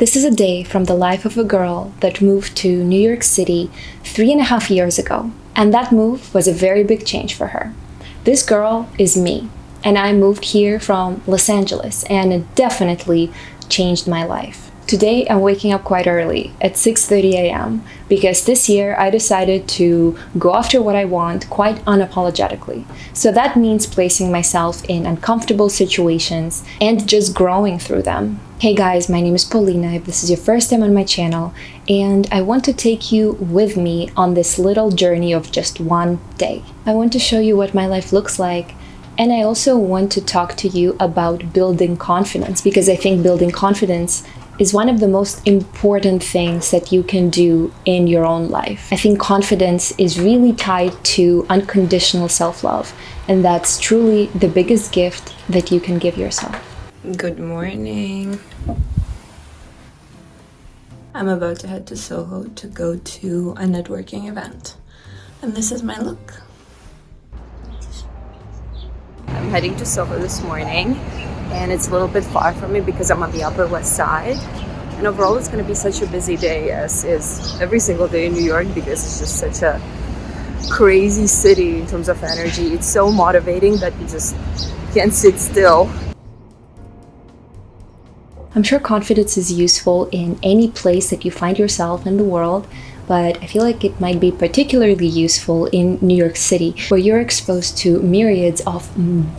This is a day from the life of a girl that moved to New York City 3.5 years ago. And that move was a very big change for her. This girl is me, and I moved here from Los Angeles, and it definitely changed my life. Today I'm waking up quite early at 6:30 a.m. because this year I decided to go after what I want quite unapologetically. So that means placing myself in uncomfortable situations and just growing through them. Hey guys, my name is Polina, if this is your first time on my channel, and I want to take you with me on this little journey of just one day. I want to show you what my life looks like, and I also want to talk to you about building confidence, because I think building confidence is one of the most important things that you can do in your own life. I think confidence is really tied to unconditional self-love, and that's truly the biggest gift that you can give yourself. Good morning. I'm about to head to Soho to go to a networking event, and this is my look. I'm heading to Soho this morning, and it's a little bit far from me because I'm on the Upper West Side. And overall, it's going to be such a busy day, as is every single day in New York, because it's just such a crazy city in terms of energy. It's so motivating that you just can't sit still. I'm sure confidence is useful in any place that you find yourself in the world, but I feel like it might be particularly useful in New York City, where you're exposed to myriads of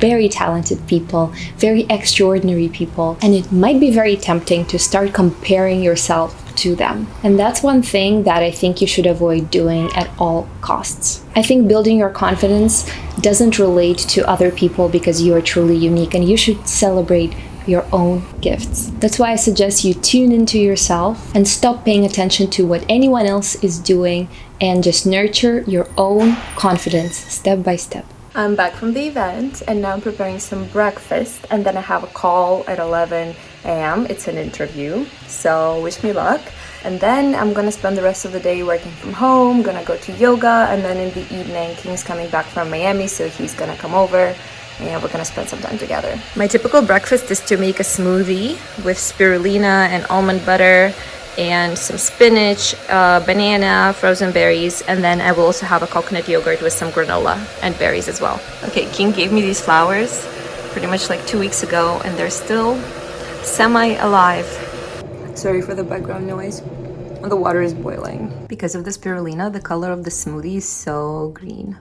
very talented people, very extraordinary people, and it might be very tempting to start comparing yourself to them. And that's one thing that I think you should avoid doing at all costs. I think building your confidence doesn't relate to other people because you are truly unique, and you should celebrate your own gifts. That's why I suggest you tune into yourself and stop paying attention to what anyone else is doing and just nurture your own confidence step by step. I'm back from the event, and now I'm preparing some breakfast, and then I have a call at 11 a.m. It's an interview, so wish me luck. And then I'm gonna spend the rest of the day working from home, gonna go to yoga, and then in the evening King's coming back from Miami, so he's gonna come over and we're gonna spend some time together. My typical breakfast is to make a smoothie with spirulina and almond butter and some spinach, banana, frozen berries, and then I will also have a coconut yogurt with some granola and berries as well. Okay, King gave me these flowers pretty much like 2 weeks ago, and they're still semi-alive. Sorry for the background noise. The water is boiling. Because of the spirulina, the color of the smoothie is so green.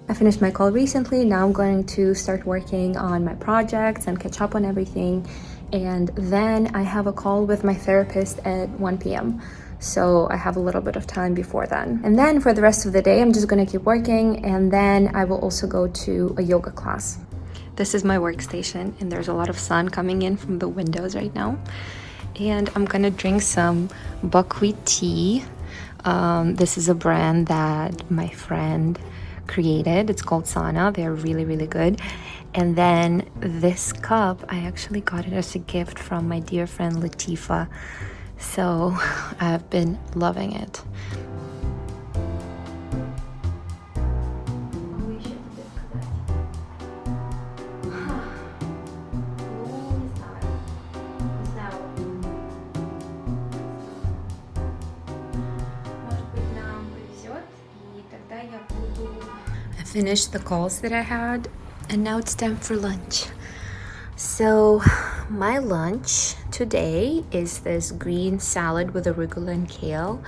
I finished my call recently. Now I'm going to start working on my projects and catch up on everything. And then I have a call with my therapist at 1 p.m. So I have a little bit of time before then. And then for the rest of the day, I'm just gonna keep working, and then I will also go to a yoga class. This is my workstation, and there's a lot of sun coming in from the windows right now. And I'm gonna drink some buckwheat tea. This is a brand that my friend created. It's called Sana. They're really, really good. And then this cup, I actually got it as a gift from my dear friend Latifa. So I've been loving it. I finished the calls that I had, and now it's time for lunch. So my lunch today is this green salad with arugula and kale,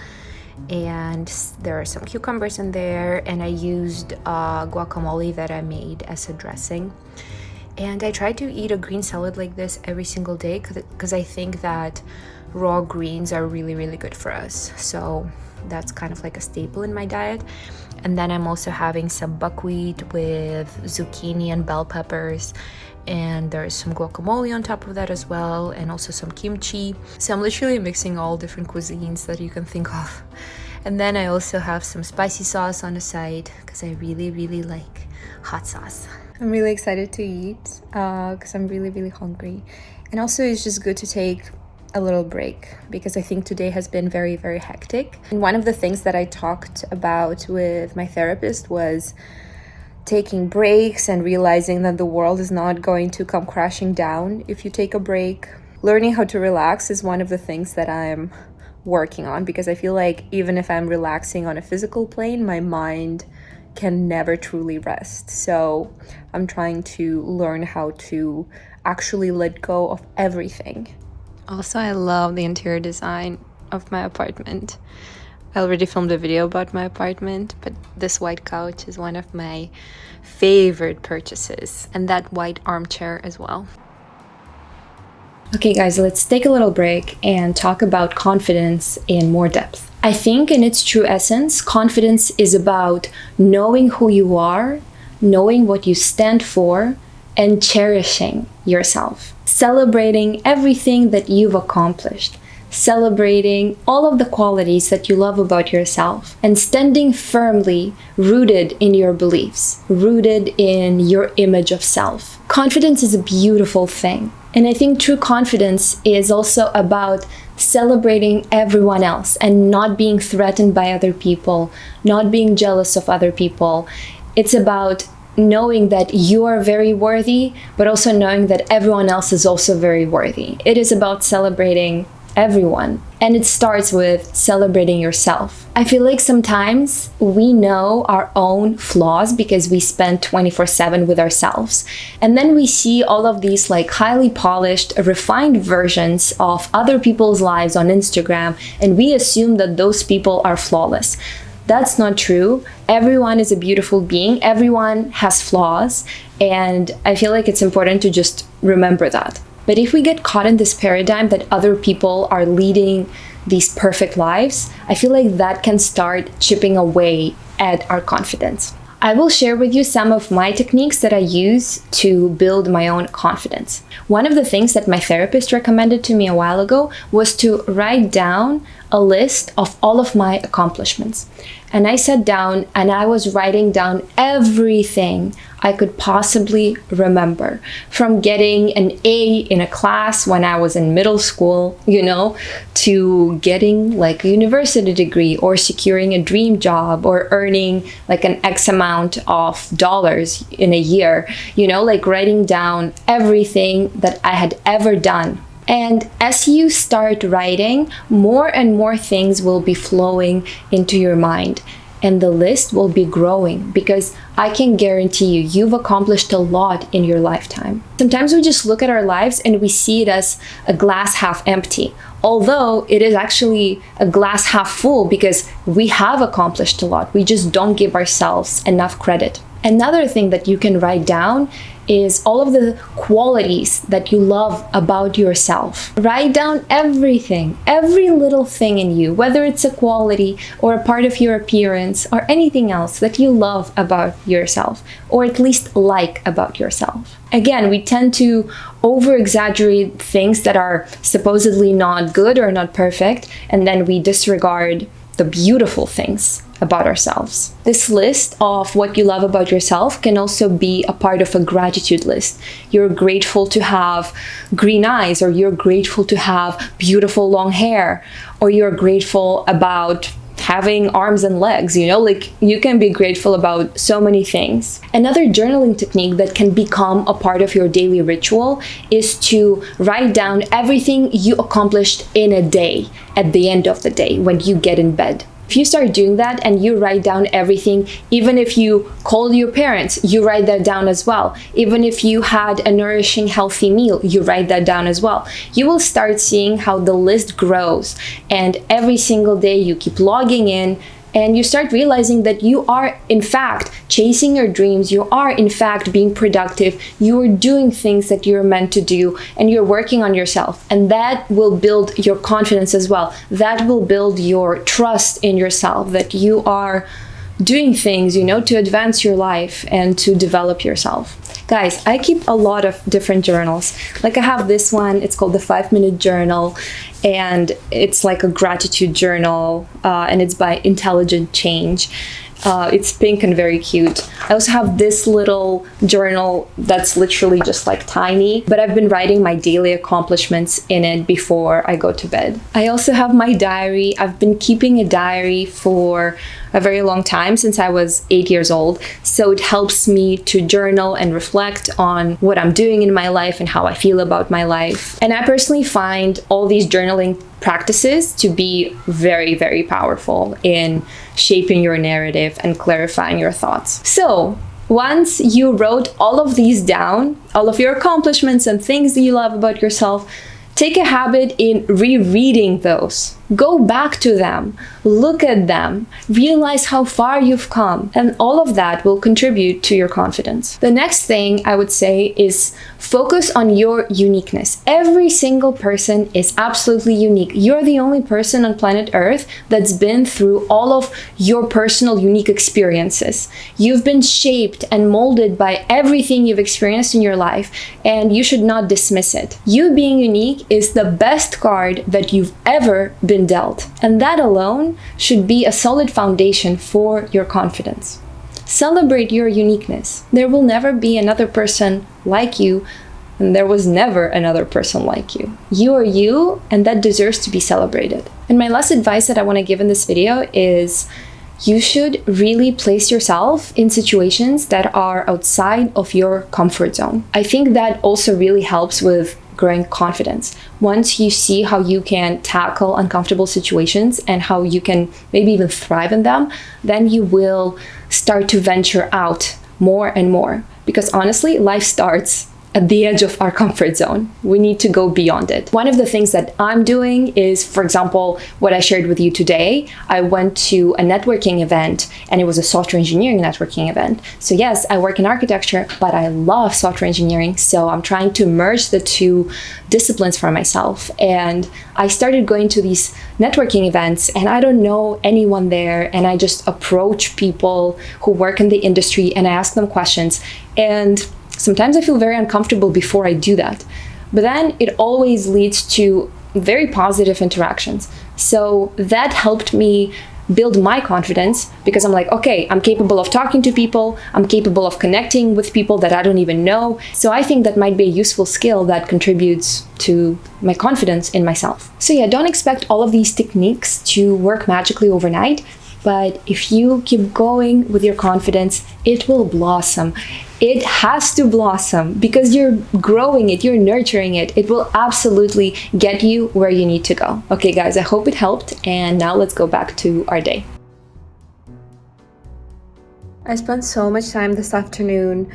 and there are some cucumbers in there, and I used guacamole that I made as a dressing. And I try to eat a green salad like this every single day because I think that raw greens are really, really good for us. So that's kind of like a staple in my diet. And then I'm also having some buckwheat with zucchini and bell peppers, and there's some guacamole on top of that as well, and also some kimchi. So I'm literally mixing all different cuisines that you can think of. And then I also have some spicy sauce on the side because I really, really like hot sauce. I'm really excited to eat because I'm really, really hungry. And also it's just good to take a little break because I think today has been very, very hectic. And one of the things that I talked about with my therapist was taking breaks and realizing that the world is not going to come crashing down if you take a break. learning how to relax is one of the things that I'm working on, because I feel like even if I'm relaxing on a physical plane, my mind can never truly rest. So I'm trying to learn how to actually let go of everything. Also, I love the interior design of my apartment. I already filmed a video about my apartment, but this white couch is one of my favorite purchases, and that white armchair as well. Okay, guys, let's take a little break and talk about confidence in more depth. I think in its true essence, confidence is about knowing who you are, knowing what you stand for, and cherishing yourself. Celebrating everything that you've accomplished. Celebrating all of the qualities that you love about yourself, and standing firmly rooted in your beliefs, rooted in your image of self. Confidence is a beautiful thing. And I think true confidence is also about celebrating everyone else and not being threatened by other people, not being jealous of other people. It's about knowing that you are very worthy, but also knowing that everyone else is also very worthy. It is about celebrating everyone. And it starts with celebrating yourself. I feel like sometimes we know our own flaws because we spend 24/7 with ourselves. And then we see all of these like highly polished, refined versions of other people's lives on Instagram, and we assume that those people are flawless. That's not true. Everyone is a beautiful being. Everyone has flaws. And I feel like it's important to just remember that. But if we get caught in this paradigm that other people are leading these perfect lives, I feel like that can start chipping away at our confidence. I will share with you some of my techniques that I use to build my own confidence. One of the things that my therapist recommended to me a while ago was to write down a list of all of my accomplishments. And I sat down and I was writing down everything I could possibly remember, from getting an A in a class when I was in middle school, to getting like a university degree, or securing a dream job, or earning like an X amount of dollars in a year, like writing down everything that I had ever done. And as you start writing, more and more things will be flowing into your mind, and the list will be growing, because I can guarantee you, you've accomplished a lot in your lifetime. Sometimes we just look at our lives and we see it as a glass half empty, although it is actually a glass half full, because we have accomplished a lot. We just don't give ourselves enough credit. Another thing that you can write down is all of the qualities that you love about yourself. Write down everything, every little thing in you, whether it's a quality or a part of your appearance or anything else that you love about yourself, or at least like about yourself. Again, we tend to over-exaggerate things that are supposedly not good or not perfect, and then we disregard the beautiful things about ourselves. This list of what you love about yourself can also be a part of a gratitude list. You're grateful to have green eyes, or you're grateful to have beautiful long hair, or you're grateful about having arms and legs, like you can be grateful about so many things. Another journaling technique that can become a part of your daily ritual is to write down everything you accomplished in a day at the end of the day when you get in bed. If you start doing that and you write down everything, even if you called your parents, you write that down as well. Even if you had a nourishing, healthy meal, you write that down as well. You will start seeing how the list grows, and every single day you keep logging in, and you start realizing that you are, in fact, chasing your dreams. You are, in fact, being productive. You are doing things that you're meant to do, and you're working on yourself. And that will build your confidence as well. That will build your trust in yourself, that you are doing things, to advance your life and to develop yourself. Guys, I keep a lot of different journals. Like I have this one, it's called the 5-minute journal, and it's like a gratitude journal, and it's by Intelligent Change. It's pink and very cute. I also have this little journal that's literally just like tiny, but I've been writing my daily accomplishments in it before I go to bed. I also have my diary. I've been keeping a diary for a very long time, since I was 8 years old. So it helps me to journal and reflect on what I'm doing in my life and how I feel about my life. And I personally find all these journaling practices to be very, very powerful in shaping your narrative and clarifying your thoughts. So once you wrote all of these down, all of your accomplishments and things that you love about yourself, take a habit in rereading those. Go back to them, look at them, realize how far you've come, and all of that will contribute to your confidence. The next thing I would say is focus on your uniqueness. Every single person is absolutely unique. You're the only person on planet Earth that's been through all of your personal unique experiences. You've been shaped and molded by everything you've experienced in your life, and you should not dismiss it. You being unique is the best card that you've ever been dealt, and that alone should be a solid foundation for your confidence. Celebrate your uniqueness. There will never be another person like you, and there was never another person like you. You are you, and that deserves to be celebrated. And my last advice that I want to give in this video is you should really place yourself in situations that are outside of your comfort zone. I think that also really helps with growing confidence. Once you see how you can tackle uncomfortable situations and how you can maybe even thrive in them, then you will start to venture out more and more. Because honestly, life starts at the edge of our comfort zone. We need to go beyond it. One of the things that I'm doing is, for example, what I shared with you today. I went to a networking event, and it was a software engineering networking event. So yes, I work in architecture, but I love software engineering. So I'm trying to merge the two disciplines for myself. And I started going to these networking events, and I don't know anyone there. And I just approach people who work in the industry and I ask them questions. And sometimes I feel very uncomfortable before I do that, but then it always leads to very positive interactions. So that helped me build my confidence, because I'm like, okay, I'm capable of talking to people, I'm capable of connecting with people that I don't even know. So I think that might be a useful skill that contributes to my confidence in myself. So yeah, don't expect all of these techniques to work magically overnight, but if you keep going with your confidence, it will blossom. It has to blossom because you're growing it, you're nurturing it. It will absolutely get you where you need to go. Okay, guys, I hope it helped. And now let's go back to our day. I spent so much time this afternoon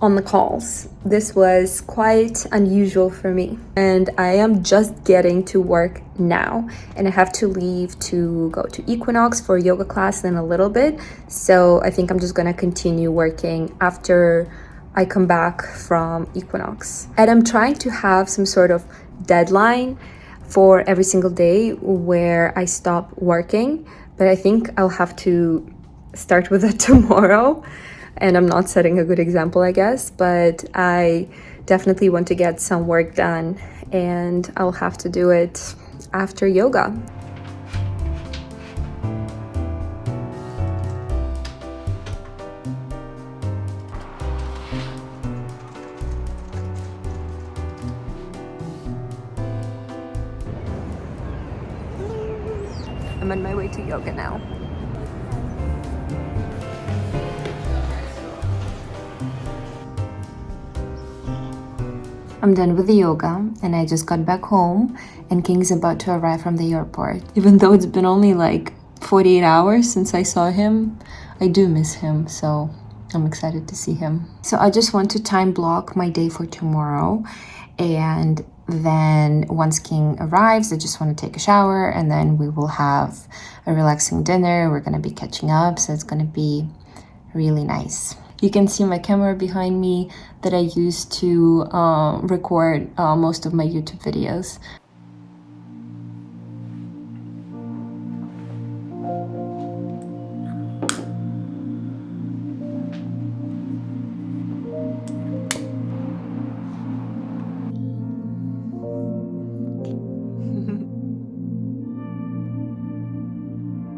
on the calls. This was quite unusual for me, and I am just getting to work now, and I have to leave to go to Equinox for a yoga class in a little bit. So I think I'm just gonna continue working after I come back from Equinox. And I'm trying to have some sort of deadline for every single day where I stop working, but I think I'll have to start with that tomorrow. And I'm not setting a good example, I guess, but I definitely want to get some work done, and I'll have to do it after yoga. I'm on my way to yoga now. I'm done with the yoga, and I just got back home, and King's about to arrive from the airport. Even though it's been only like 48 hours since I saw him, I do miss him, so I'm excited to see him. So I just want to time block my day for tomorrow, and then once King arrives, I just want to take a shower, and then we will have a relaxing dinner. We're going to be catching up, so it's going to be really nice. You can see my camera behind me that I use to record most of my YouTube videos.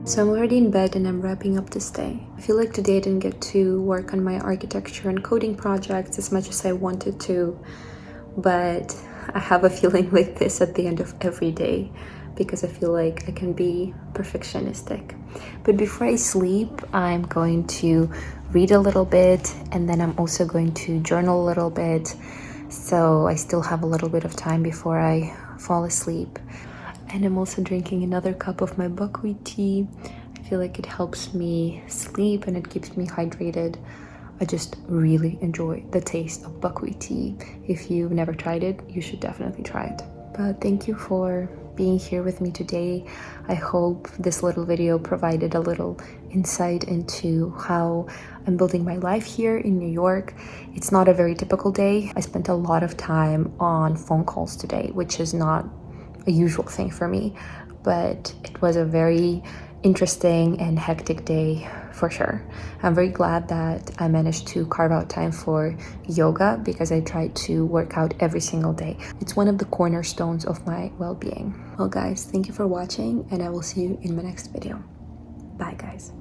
So I'm already in bed and I'm wrapping up this day. I feel like today I didn't get to work on my architecture and coding projects as much as I wanted to, but I have a feeling like this at the end of every day. because I feel like I can be perfectionistic. But before I sleep, I'm going to read a little bit, and then I'm also going to journal a little bit. So I still have a little bit of time before I fall asleep. And I'm also drinking another cup of my buckwheat tea. I feel like it helps me sleep and it keeps me hydrated. I just really enjoy the taste of buckwheat tea. If you've never tried it, you should definitely try it. But thank you for being here with me today. I hope this little video provided a little insight into how I'm building my life here in New York. It's not a very typical day. I spent a lot of time on phone calls today, which is not a usual thing for me, but it was a very interesting and hectic day for sure. I'm very glad that I managed to carve out time for yoga because I try to work out every single day. It's one of the cornerstones of my well-being. Well guys, thank you for watching and I will see you in my next video. Bye guys.